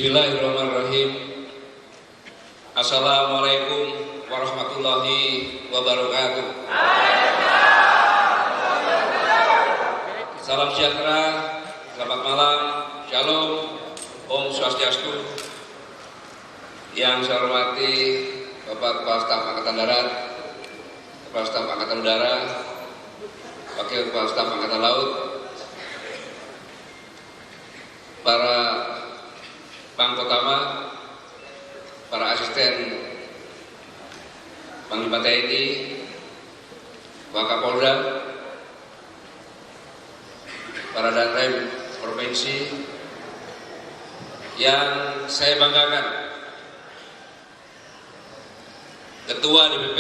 Bismillahirrahmanirrahim. Assalamualaikum warahmatullahi wabarakatuh. Salam sejahtera, selamat malam, shalom, Om Swastiastu. Yang saya hormati Bapak Kepala Staf Angkatan Darat, Kepala Staf Angkatan Udara, Wakil Kepala Staf Angkatan Laut, para Pangkotama, para asisten Panglima TNI, Wakapolda, para Danrem Provinsi yang saya banggakan, Ketua DPP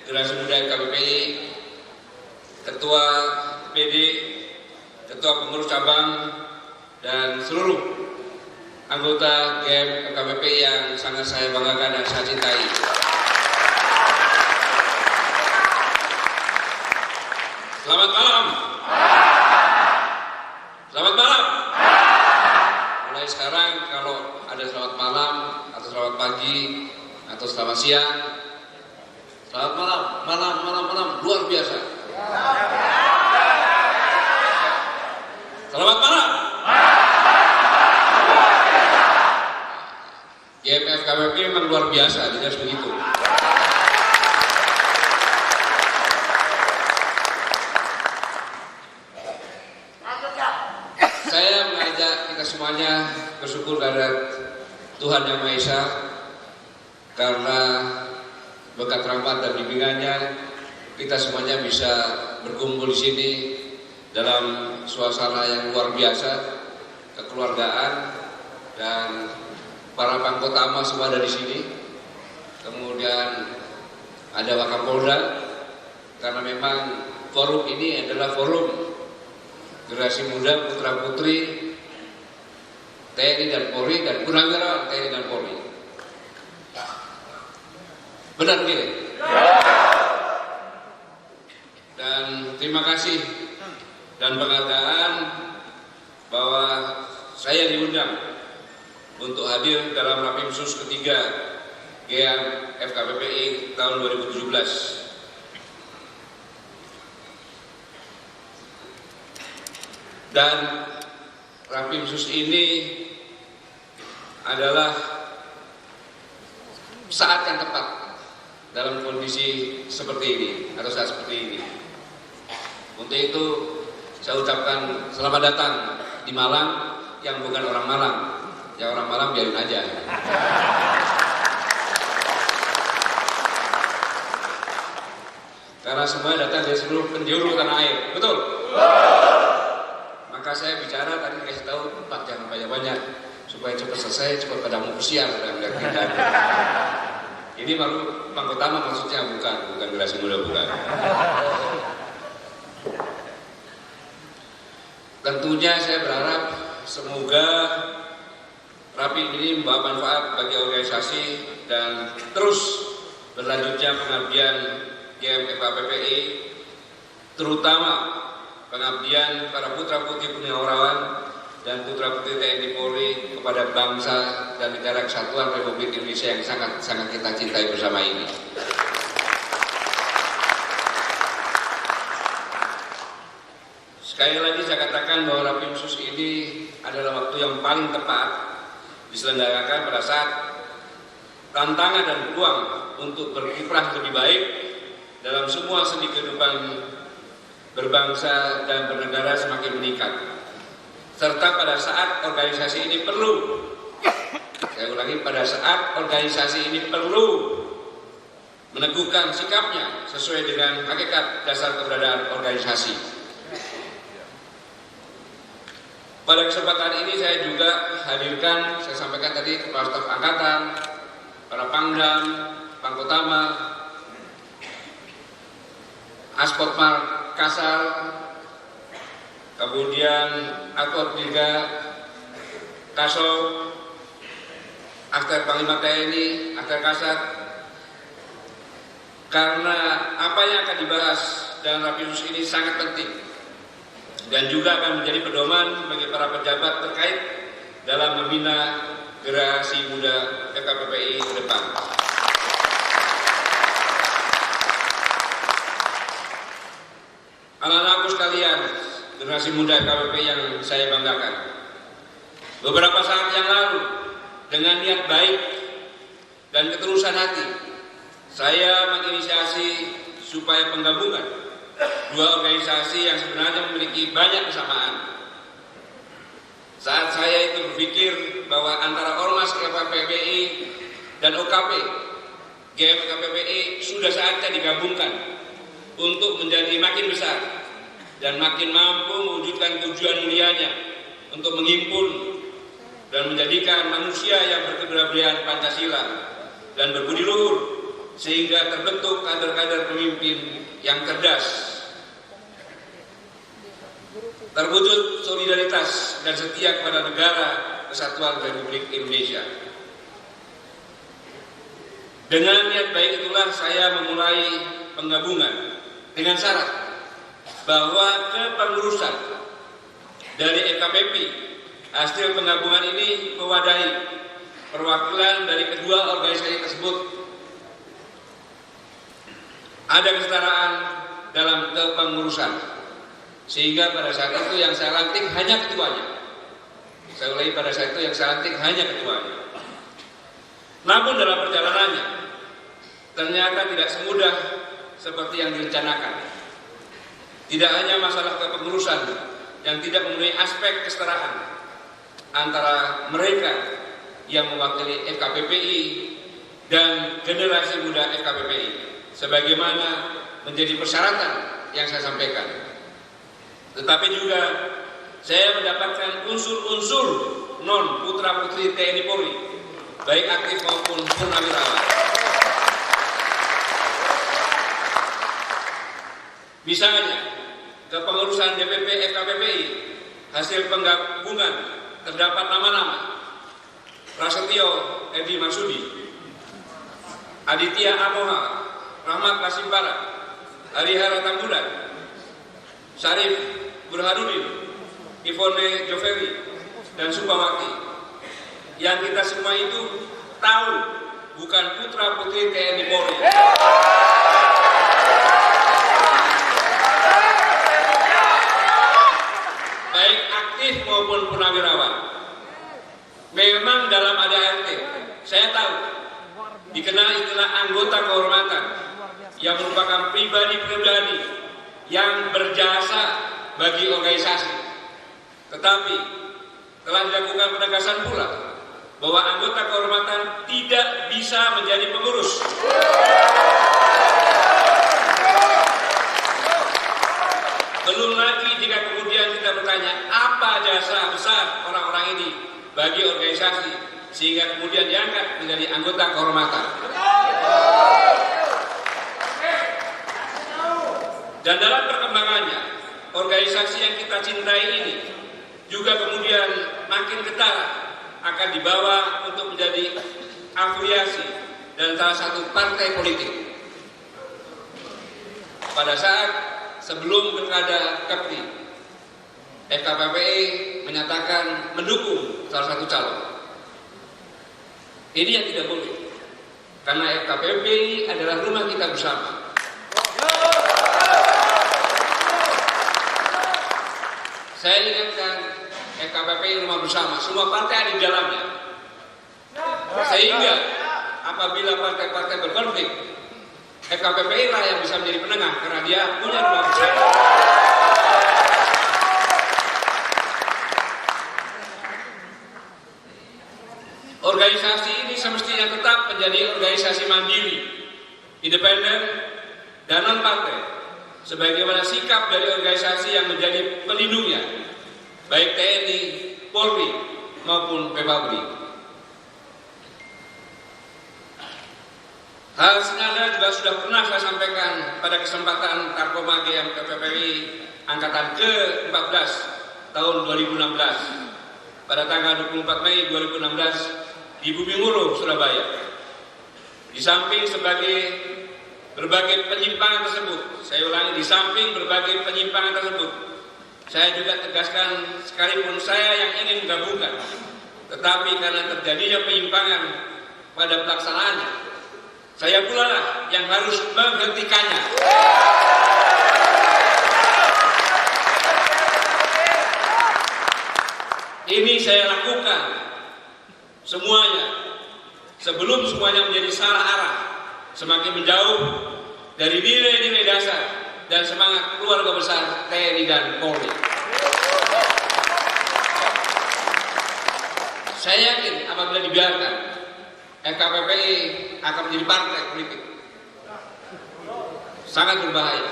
Generasi Muda KPPI, Ketua PD, Ketua Pengurus Cabang, dan seluruh anggota GM KPPI yang sangat saya banggakan dan saya cintai. Selamat malam. Selamat malam. Mulai sekarang kalau ada selamat malam atau selamat pagi atau selamat siang, selamat malam, luar biasa. Selamat malam. GMF KPPI memang luar biasa, jadi harus begitu. Saya mengajak kita semuanya bersyukur kepada Tuhan Yang Maha Esa karena berkat rahmat dan bimbingannya kita semuanya bisa berkumpul di sini dalam suasana yang luar biasa, kekeluargaan, dan para Pangkotama semua ada di sini. Kemudian ada Wakapolda, karena memang forum ini adalah forum generasi muda putra putri TNI dan Polri dan purnawirawan TNI dan Polri. Benar gini? Dan terima kasih dan penghargaan bahwa saya diundang untuk hadir dalam Rapimsus ketiga GM FKPPI tahun 2017. Dan Rapimsus ini adalah saat yang tepat dalam kondisi seperti ini atau saat seperti ini. Untuk itu saya ucapkan selamat datang di Malang yang bukan orang Malang. Ya orang Malang biarin aja. Karena semua datang dari seluruh penjuru tanah air, betul? Maka saya bicara tadi kasih tahu Pak jangan banyak-banyak supaya cepat selesai, cepat pada mau siang dan kita. Ini baru Pangkotama maksudnya bukan generasi muda bukan. Tentunya saya berharap semoga Rapim ini membawa manfaat bagi organisasi dan terus berlanjutnya pengabdian GM FKPPI, terutama pengabdian para putra-putri purnawirawan dan putra-putri TNI Polri kepada bangsa dan negara kesatuan Republik Indonesia yang sangat kita cintai bersama ini. Sekali lagi saya katakan bahwa Rapimsus ini adalah waktu yang paling tepat diselenggarakan pada saat tantangan dan peluang untuk berkiprah lebih baik dalam semua sendi kehidupan berbangsa dan bernegara semakin meningkat. Serta pada saat organisasi ini perlu, saya ulangi, pada saat organisasi ini perlu meneguhkan sikapnya sesuai dengan hakikat dasar keberadaan organisasi. Pada kesempatan ini saya juga hadirkan, saya sampaikan tadi Kepala Staf Angkatan, para Pangdam, Pangkotama, Aspotmar Kasal, kemudian Akor Dirga, Kasau, Akter Panglima TNI, Akter Kasat, karena apa yang akan dibahas dalam Rapimsus ini sangat penting dan juga akan menjadi pedoman bagi para pejabat terkait dalam membina generasi muda FKPPI ke depan. Anak-anakku sekalian, generasi muda FKPPI yang saya banggakan. Beberapa saat yang lalu, dengan niat baik dan ketulusan hati, saya menginisiasi supaya penggabungan dua organisasi yang sebenarnya memiliki banyak kesamaan. Saat saya itu berpikir bahwa antara Ormas FKPPI dan OKP, GM FKPPI sudah saatnya digabungkan untuk menjadi makin besar dan makin mampu mewujudkan tujuan mulianya untuk menghimpun dan menjadikan manusia yang berkeberagaman Pancasila dan berbudi luhur sehingga terbentuk kader-kader pemimpin yang cerdas, terwujud solidaritas dan setia kepada negara kesatuan Republik Indonesia. Dengan niat baik itulah saya memulai penggabungan dengan syarat bahwa kepengurusan dari EKPP hasil penggabungan ini mewadahi perwakilan dari kedua organisasi tersebut. Ada kesetaraan dalam kepengurusan, sehingga pada saat itu yang saya lantik hanya ketuanya. Saya ulangi, pada saat itu yang saya lantik hanya ketuanya. Namun dalam perjalanannya ternyata tidak semudah seperti yang direncanakan. Tidak hanya masalah kepengurusan yang tidak memenuhi aspek kesetaraan antara mereka yang mewakili FKPPI dan generasi muda FKPPI, sebagaimana menjadi persyaratan yang saya sampaikan. Tetapi juga saya mendapatkan unsur-unsur non putra putri TNI Polri, baik aktif maupun purnawirawan. Misalnya kepengurusan DPP FKPPI hasil penggabungan terdapat nama-nama Prasetyo Edi Marsudi, Aditya Amoha, Rahmat Lasimbara, Harihara Tambulan, Syarif Burhanuddin, Ivone Joveri, dan Subawati. Yang kita semua itu tahu bukan putra putri TNI Polri. Baik aktif maupun purnawirawan. Memang dalam ADART saya tahu dikenal istilah anggota kehormatan yang merupakan pribadi-pribadi yang berjasa bagi organisasi. Tetapi telah dilakukan penegasan pula bahwa anggota kehormatan tidak bisa menjadi pengurus. Belum lagi jika kemudian kita bertanya apa jasa besar orang-orang ini bagi organisasi sehingga kemudian diangkat menjadi anggota kehormatan. Dan dalam perkembangannya, organisasi yang kita cintai ini juga kemudian makin ketara akan dibawa untuk menjadi afiliasi dan salah satu partai politik. Pada saat sebelum pilkada Kepri, FKPPI menyatakan mendukung salah satu calon. Ini yang tidak boleh, karena FKPPI adalah rumah kita bersama. Saya ingatkan, FKPPI rumah bersama, semua partai ada di dalamnya. Sehingga apabila partai-partai berkonflik, FKPPI lah yang bisa menjadi penengah karena dia punya rumah bersama. Organisasi ini semestinya tetap menjadi organisasi mandiri, independen, dan non-partai, sebagaimana sikap dari organisasi yang menjadi pelindungnya, baik TNI, Polri, maupun PPABRI. Hal senada juga sudah pernah saya sampaikan pada kesempatan Tarkoma GM FKPPI Angkatan ke-14 tahun 2016 pada tanggal 24 Mei 2016 di Bumi Muro, Surabaya. Di samping sebagai berbagai penyimpangan tersebut, saya ulangi, di samping berbagai penyimpangan tersebut, saya juga tegaskan sekalipun saya yang ingin menggabungkan, Tetapi karena terjadinya penyimpangan pada pelaksanaannya, saya pula lah yang harus menghentikannya. Ini saya lakukan semuanya sebelum semuanya menjadi salah arah, semakin menjauh dari nilai-nilai dasar dan semangat keluarga besar TNI dan Polri. Saya yakin apabila dibiarkan, FKPPI akan menjadi partai politik sangat berbahaya.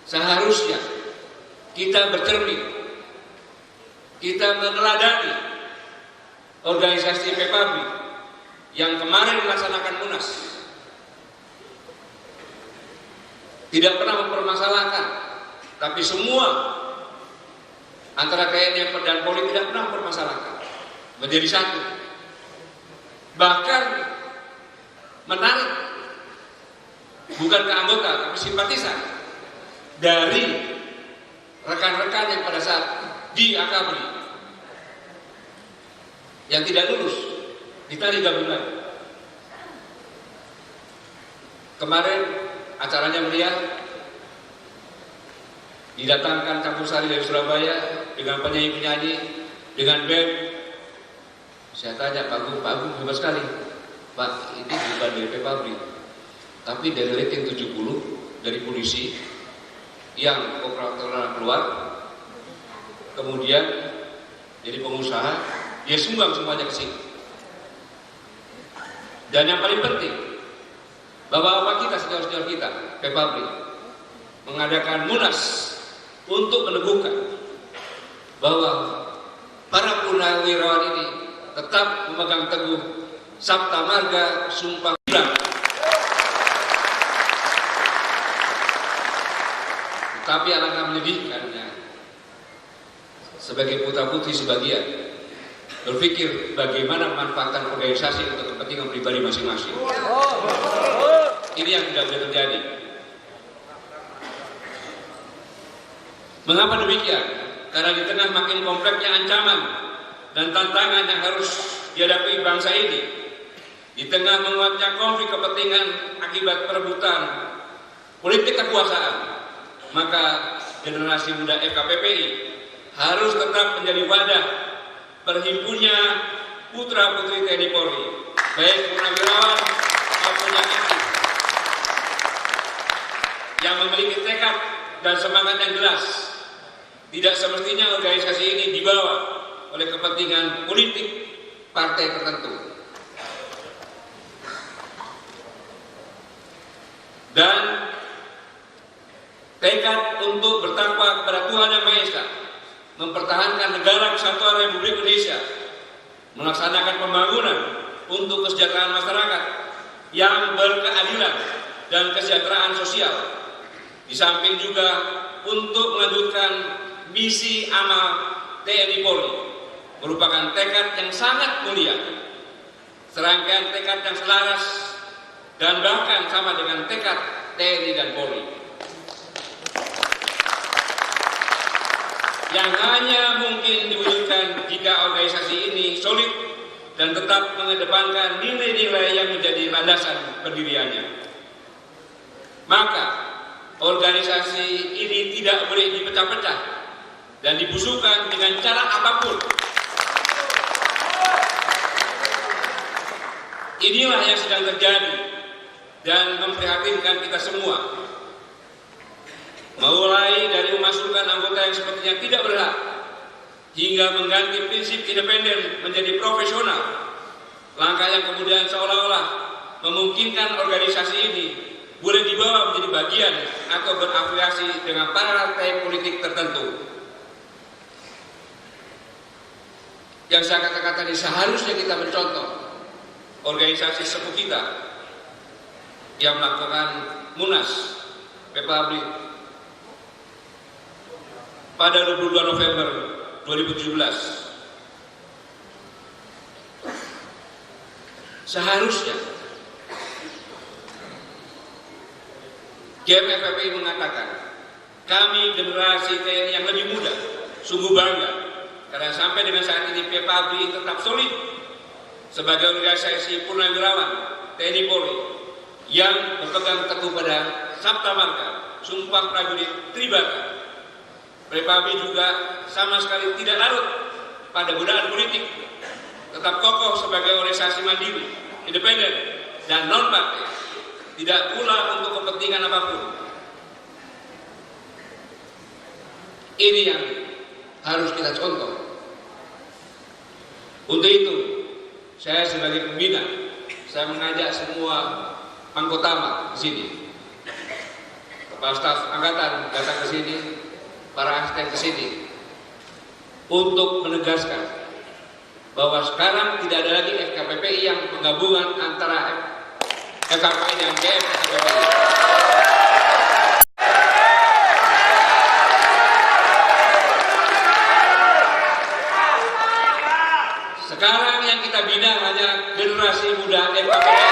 Seharusnya kita bercermin, kita meneladani organisasi PPABRI yang kemarin melaksanakan Munas, tidak pernah mempermasalahkan, tapi semua antara TNI dan Polri tidak pernah mempermasalahkan, menjadi satu, bahkan menarik bukan ke anggota tapi simpatisan dari rekan-rekan yang pada saat di Akabri yang tidak lulus ditarik gabungan. Kemarin acaranya meriah, didatangkan campur sari dari Surabaya dengan penyanyi-penyanyi, dengan band. Saya tanya Pak Agung hebat sekali, Pak, ini bukan dari PPABRI, tapi dari rating 70 dari polisi yang operator keluar, kemudian jadi pengusaha, dia sumbang semuanya ke sini. Dan yang paling penting, Bapak-bapak kita, saudara-saudara kita, PPABRI mengadakan Munas untuk meneguhkan bahwa para purnawirawan ini tetap memegang teguh Sabta Marga Sumpah Hilang. Tapi alangkah menyedihkannya, sebagai putra-putri sebagian berpikir bagaimana memanfaatkan organisasi untuk kepentingan pribadi masing-masing. Ini yang tidak boleh terjadi. Mengapa demikian? Karena di tengah makin kompleksnya ancaman dan tantangan yang harus dihadapi bangsa ini, di tengah menguatnya konflik kepentingan akibat perebutan politik kekuasaan, maka generasi muda FKPPI harus tetap menjadi wadah berhimpunnya putra-putri TNI Polri, baik purnawirawan maupun yang aktif, yang memiliki tekad dan semangat yang jelas. Tidak semestinya organisasi ini dibawa oleh kepentingan politik partai tertentu. Dan tekad untuk bertakwa kepada Tuhan Yang Maha Esa, mempertahankan negara kesatuan Republik Indonesia, melaksanakan pembangunan untuk kesejahteraan masyarakat yang berkeadilan dan kesejahteraan sosial, di samping juga untuk melanjutkan misi amal TNI Polri, merupakan tekad yang sangat mulia, serangkaian tekad yang selaras dan bahkan sama dengan tekad TNI dan Polri, yang hanya mungkin diwujudkan jika organisasi ini solid dan tetap mengedepankan nilai-nilai yang menjadi landasan pendiriannya. Maka organisasi ini tidak boleh dipecah-pecah dan dibusukkan dengan cara apapun. Inilah yang sedang terjadi dan memprihatinkan kita semua. Mulai dari memasukkan anggota yang sepertinya tidak berhak, hingga mengganti prinsip independen menjadi profesional. Langkah yang kemudian seolah-olah memungkinkan organisasi ini boleh dibawa menjadi bagian atau berafiliasi dengan partai politik tertentu. Yang saya katakan tadi, seharusnya kita mencontoh organisasi sepuh kita yang melakukan Munas PPABRI pada 22 November 2017. Seharusnya GMFPI mengatakan, kami generasi TNI yang lebih muda sungguh bangga karena sampai dengan saat ini PPABRI tetap solid sebagai organisasi purnawirawan TNI Polri yang berpegang teguh pada Sabta Marga, Sumpah Prajurit Tribata. PPABRI juga sama sekali tidak larut pada godaan politik, tetap kokoh sebagai organisasi mandiri, independen, dan non-partai, tidak pula untuk kepentingan apapun. Ini yang harus kita contoh. Untuk itu, saya sebagai pembina, saya mengajak semua anggota di sini, kepala staf angkatan datang ke sini, para asisten ke sini, untuk menegaskan bahwa sekarang tidak ada lagi FKPPI yang penggabungan antara FKPI dan GM-FKPPI. Sekarang yang kita bina hanya generasi muda FKPPI.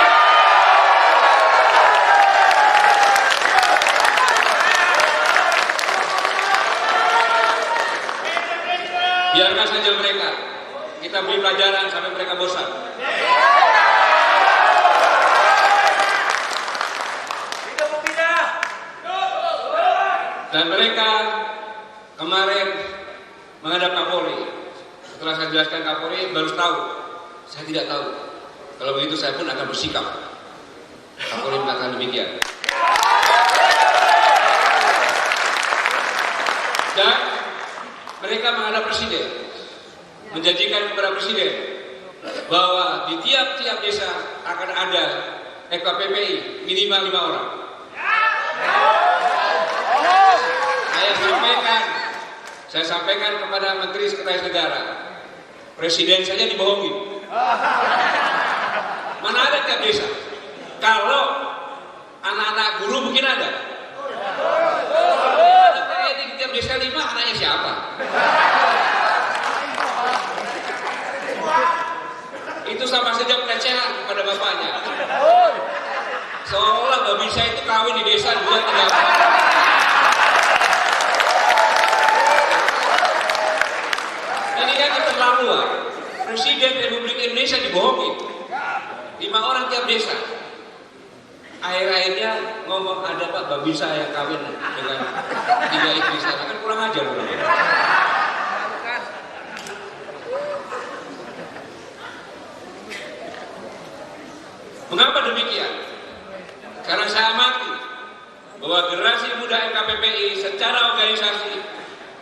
Biarkan saja mereka, kita beri pelajaran sampai mereka bosan. Dan mereka kemarin menghadap Kapolri. Setelah saya jelaskan Kapolri baru tahu, saya tidak tahu. Kalau begitu saya pun akan bersikap. Kapolri mengatakan demikian. Dan mereka menghadap Presiden, menjanjikan kepada Presiden bahwa di tiap-tiap desa akan ada FKPPI minimal 5 orang. Saya sampaikan kepada Menteri Sekretaris Negara, Presiden saja dibohongin. Mana ada tiap desa? Kalau anak-anak guru mungkin ada. Di tiap desa 5, anaknya siapa? Itu sama saja pelecehan kepada bapaknya. Seolah gak bisa itu kawin di desa 2-3. Presiden Republik Indonesia dibohongin 5 orang tiap desa. Akhir-akhirnya ngomong ada Pak Babinsa yang kawin dengan 3 istri saya, kan kurang ajar. Mengapa demikian? Karena saya amati bahwa generasi muda FKPPI secara organisasi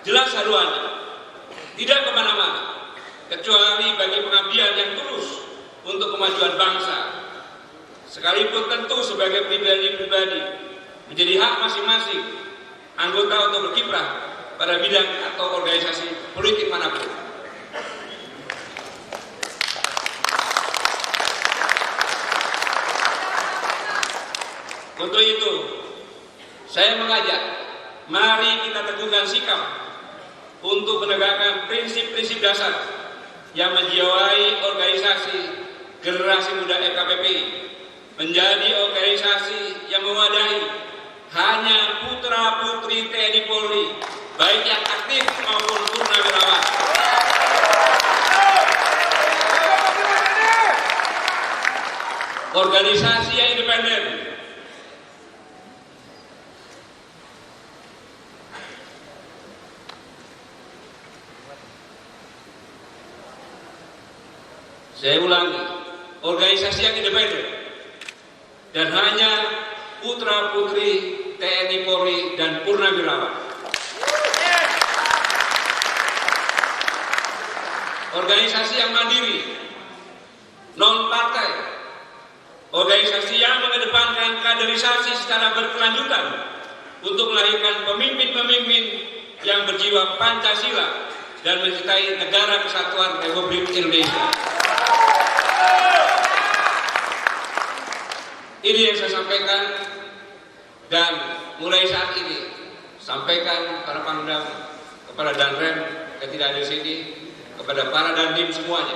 jelas haluannya, tidak kemana-mana kecuali bagi pengabdian yang tulus untuk kemajuan bangsa. Sekalipun tentu sebagai pribadi-pribadi menjadi hak masing-masing anggota untuk berkiprah pada bidang atau organisasi politik manapun. Untuk itu, saya mengajak, mari kita teguhkan sikap untuk menegakkan prinsip-prinsip dasar yang menjiwai organisasi generasi muda FKPPI menjadi organisasi yang mewadahi hanya putra-putri TNI Polri, baik yang aktif maupun purnawirawan. Organisasi yang independen. Saya ulangi, organisasi yang independen dan hanya putra-putri TNI Polri dan purnawirawan. Organisasi yang mandiri, non-partai, organisasi yang mengedepankan kaderisasi secara berkelanjutan untuk melahirkan pemimpin-pemimpin yang berjiwa Pancasila dan mencintai negara kesatuan Republik Indonesia. Ini yang saya sampaikan, dan mulai saat ini sampaikan para pangdam, kepada Danrem yang tidak ada di sini, kepada para dandim semuanya,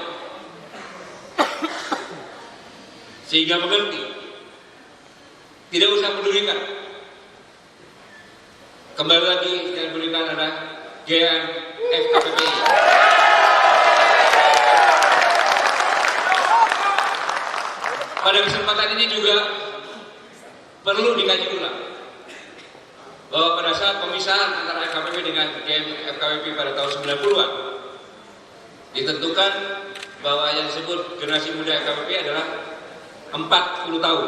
sehingga mengerti, tidak usah pedulikan. Kembali lagi yang pedulikan adalah GM FKPPI. pada kesempatan ini juga perlu dikaji ulang bahwa pada saat pemisahan antara FKBP dengan FKBP pada tahun 90-an ditentukan bahwa yang disebut generasi muda FKBP adalah 40 tahun.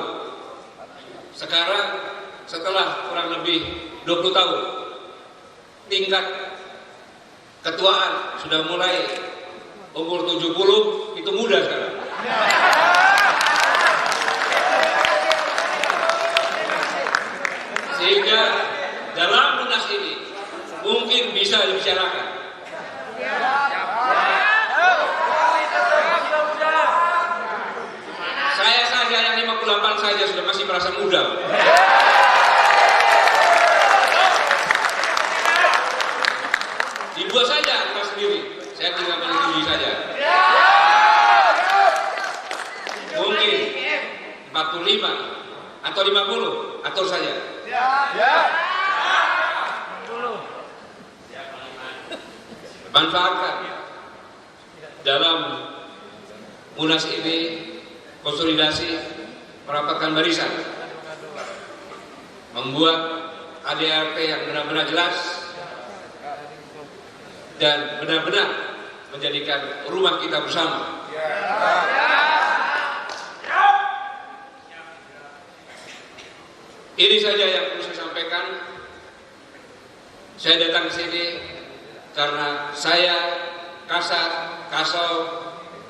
Sekarang setelah kurang lebih 20 tahun tingkat ketuaan sudah mulai umur 70, itu muda sekarang. Sehingga dalam munas ini mungkin bisa dibicarakan. Saya saja yang 58 saja sudah masih merasa muda. Dibuat saja kita sendiri. Saya tinggal menyetujui saja. Mungkin 45 atau 50, atur saja. Manfaatkan dalam munas ini, konsolidasi, merapatkan barisan, membuat ADRT yang benar-benar jelas dan benar-benar menjadikan rumah kita bersama. Ini saja yang perlu saya sampaikan. Saya datang ke sini karena saya, Kasat, Kasau,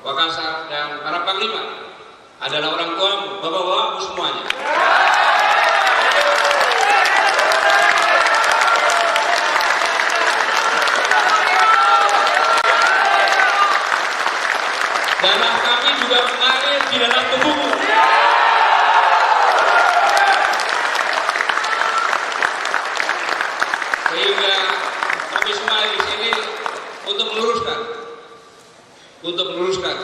Wakasa, dan para panglima adalah orang tuamu, bapak-bapakmu semuanya. Darah kami juga mengalir di dalam tubuhmu. Sehingga kami semua di sini untuk meluruskan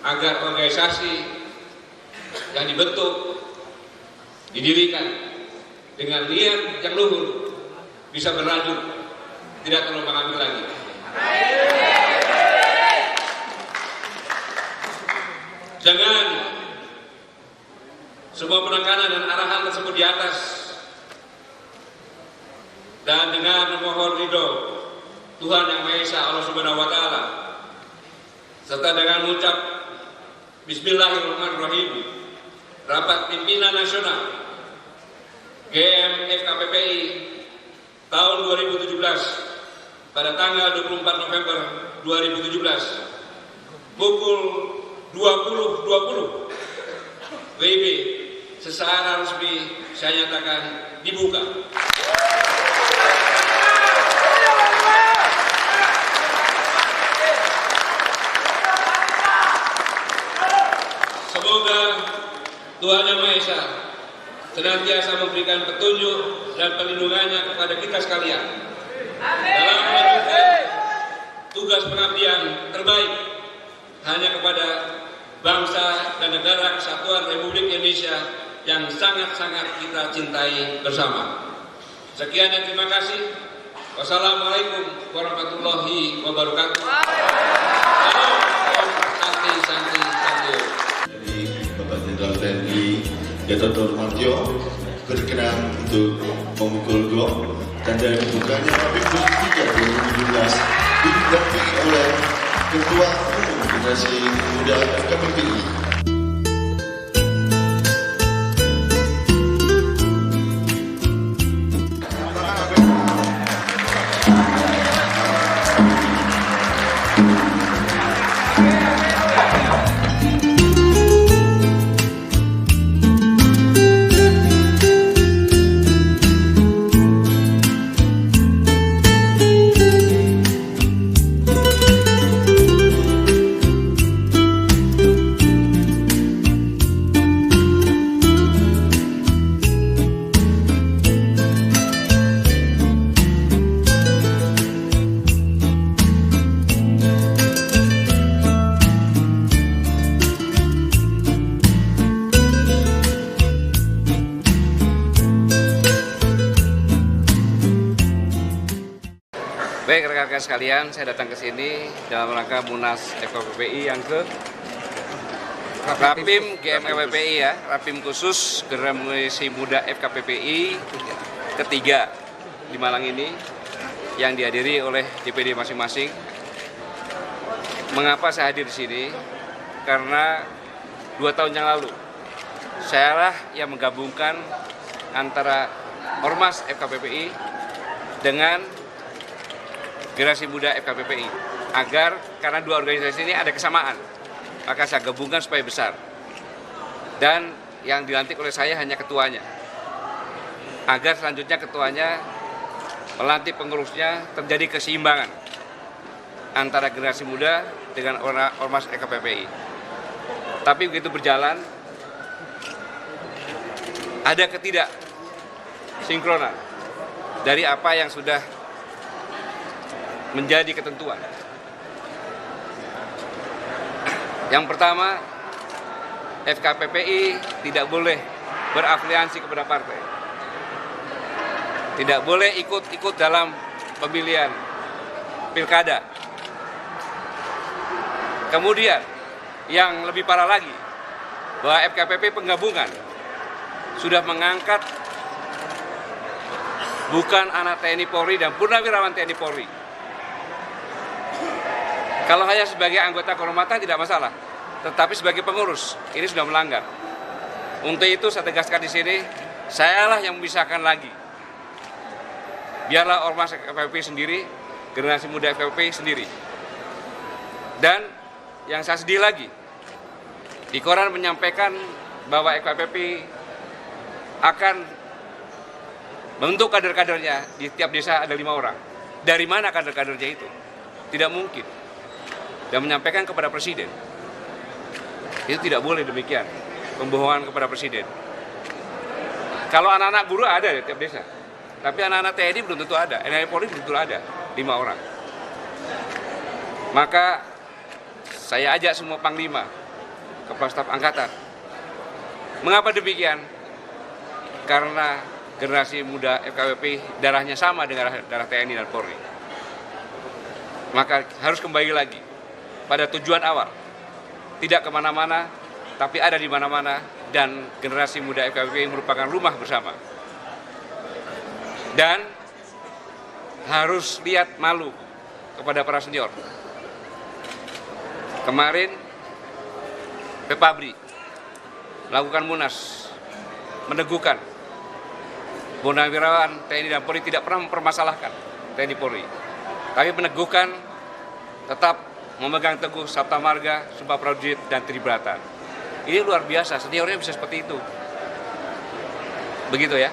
agar organisasi yang dibentuk, didirikan dengan niat yang luhur bisa berlanjut, tidak terombang-ambing lagi. Jangan semua penekanan dan arahan tersebut di atas, dan dengan memohon ridho Tuhan Yang Maha Esa Allah Subhanahu Wa Taala, serta dengan mengucap Bismillahirrahmanirrahim, rapat pimpinan nasional GMFKPPI tahun 2017 pada tanggal 24 November 2017 pukul 20.20 WIB secara resmi saya nyatakan dibuka. Semoga Tuhan Yang Maha Esa senantiasa memberikan petunjuk dan perlindungannya kepada kita sekalian dalam melanjutkan tugas pengabdian terbaik hanya kepada bangsa dan negara kesatuan Republik Indonesia yang sangat-sangat kita cintai bersama. Sekian dan terima kasih. Wassalamualaikum warahmatullahi wabarakatuh. Santi. Dari Bapak Jenderal TNI Gatot Nurmantio berkenan untuk memukul gong, dan dari pembukanya Agustus 3 2017 didampingi oleh Ketua Umum Generasi Muda FKBPI. Baik rekan-rekan sekalian, saya datang ke sini dalam rangka Munas FKBPI yang Rapim GMFPPI ya, Rapim khusus Generasi Muda FKPPI ketiga di Malang ini yang dihadiri oleh DPD masing-masing. Mengapa saya hadir di sini? Karena 2 tahun yang lalu saya lah yang menggabungkan antara Ormas FKPPI dengan Generasi Muda FKPPI agar karena dua organisasi ini ada kesamaan, maka saya gabungkan supaya besar. Dan yang dilantik oleh saya hanya ketuanya, agar selanjutnya ketuanya melantik pengurusnya, terjadi keseimbangan antara generasi muda dengan Ormas FKPPI. Tapi begitu berjalan, ada ketidaksinkronan dari apa yang sudah menjadi ketentuan. Yang pertama, FKPPI tidak boleh berafiliasi kepada partai, tidak boleh ikut dalam pemilihan pilkada. Kemudian yang lebih parah lagi, bahwa FKPPI penggabungan sudah mengangkat bukan anak TNI Polri dan purnawirawan TNI Polri. Kalau hanya sebagai anggota kehormatan tidak masalah, tetapi sebagai pengurus ini sudah melanggar. Untuk itu saya tegaskan di sini, sayalah yang memisahkan lagi. Biarlah Ormas FKPPI sendiri, Generasi Muda FKPPI sendiri. Dan yang saya sedih lagi, di koran menyampaikan bahwa FKPPI akan membentuk kader-kadernya, di tiap desa ada 5 orang. Dari mana kader-kadernya itu? Tidak mungkin. Dan menyampaikan kepada Presiden. Itu tidak boleh demikian, pembohongan kepada Presiden. Kalau anak-anak buruh ada di tiap desa, tapi anak-anak TNI belum tentu ada, TNI Polri belum tentu ada, 5 orang. Maka saya ajak semua Panglima, Kepala Staf Angkatan. Mengapa demikian? Karena Generasi Muda FKPPI darahnya sama dengan darah TNI dan Polri. Maka harus kembali lagi pada tujuan awal, tidak kemana-mana, tapi ada di mana-mana, dan Generasi Muda FKPPI merupakan rumah bersama. Dan harus lihat malu kepada para senior. Kemarin Pepabri melakukan munas, meneguhkan purnawirawan TNI dan Polri tidak pernah mempermasalahkan TNI Polri, tapi meneguhkan tetap memegang teguh Sabta Marga, Sumpah Prajurit, dan Tribrata. Ini luar biasa, seniornya bisa seperti itu. Begitu ya.